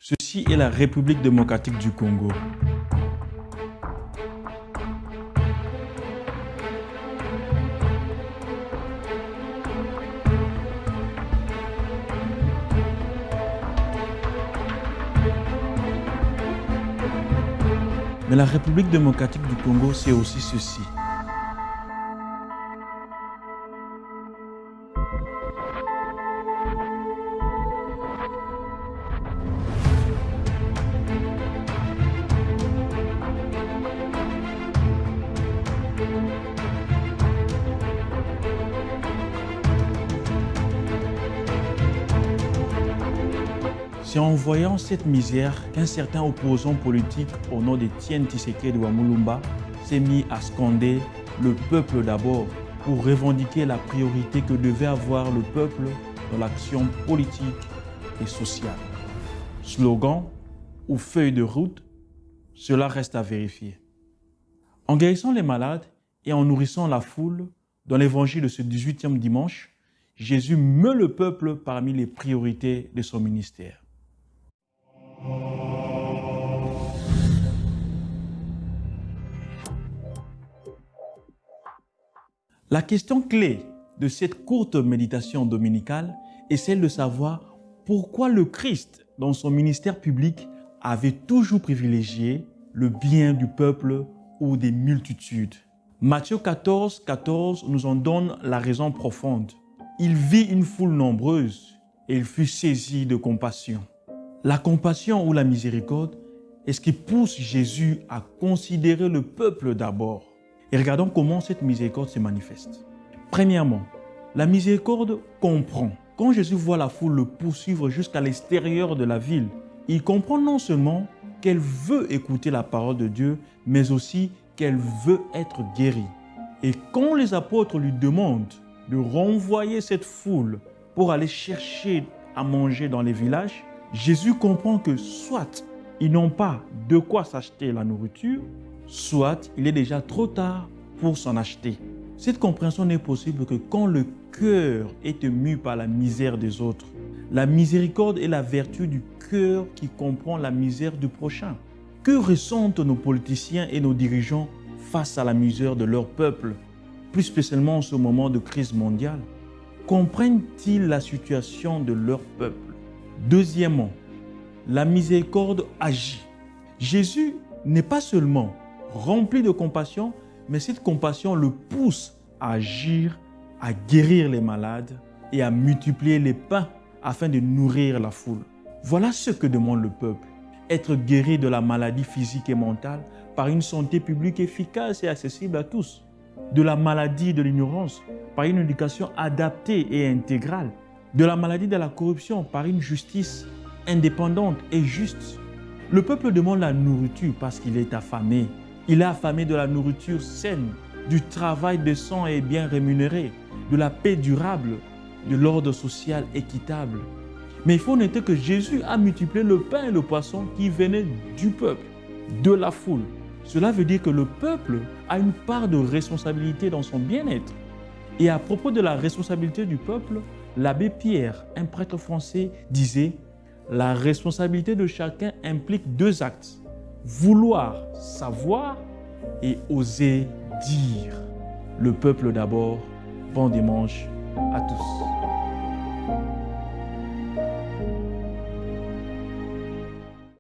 Ceci est la République démocratique du Congo. Mais la République démocratique du Congo, c'est aussi ceci. C'est en voyant cette misère qu'un certain opposant politique au nom d'Étienne Tshisekedi Wamulumba s'est mis à scander le peuple d'abord pour revendiquer la priorité que devait avoir le peuple dans l'action politique et sociale. Slogan ou feuille de route, cela reste à vérifier. En guérissant les malades et en nourrissant la foule, dans l'évangile de ce 18e dimanche, Jésus met le peuple parmi les priorités de son ministère. La question clé de cette courte méditation dominicale est celle de savoir pourquoi le Christ, dans son ministère public, avait toujours privilégié le bien du peuple ou des multitudes. Matthieu 14, 14 nous en donne la raison profonde. Il vit une foule nombreuse et il fut saisi de compassion. La compassion ou la miséricorde est ce qui pousse Jésus à considérer le peuple d'abord. Et regardons comment cette miséricorde se manifeste. Premièrement, la miséricorde comprend. Quand Jésus voit la foule le poursuivre jusqu'à l'extérieur de la ville, il comprend non seulement qu'elle veut écouter la parole de Dieu, mais aussi qu'elle veut être guérie. Et quand les apôtres lui demandent de renvoyer cette foule pour aller chercher à manger dans les villages, Jésus comprend que soit ils n'ont pas de quoi s'acheter la nourriture, soit il est déjà trop tard pour s'en acheter. Cette compréhension n'est possible que quand le cœur est ému par la misère des autres. La miséricorde est la vertu du cœur qui comprend la misère du prochain. Que ressentent nos politiciens et nos dirigeants face à la misère de leur peuple, plus spécialement en ce moment de crise mondiale? Comprennent-ils la situation de leur peuple? Deuxièmement, la miséricorde agit. Jésus n'est pas seulement rempli de compassion, mais cette compassion le pousse à agir, à guérir les malades et à multiplier les pains afin de nourrir la foule. Voilà ce que demande le peuple, être guéri de la maladie physique et mentale par une santé publique efficace et accessible à tous, de la maladie de l'ignorance par une éducation adaptée et intégrale, de la maladie de la corruption par une justice indépendante et juste. Le peuple demande la nourriture parce qu'il est affamé. Il est affamé de la nourriture saine, du travail décent et bien rémunéré, de la paix durable, de l'ordre social équitable. Mais il faut noter que Jésus a multiplié le pain et le poisson qui venaient du peuple, de la foule. Cela veut dire que le peuple a une part de responsabilité dans son bien-être. Et à propos de la responsabilité du peuple, l'abbé Pierre, un prêtre français, disait « La responsabilité de chacun implique deux actes, vouloir savoir et oser dire. » Le peuple d'abord, bon dimanche à tous.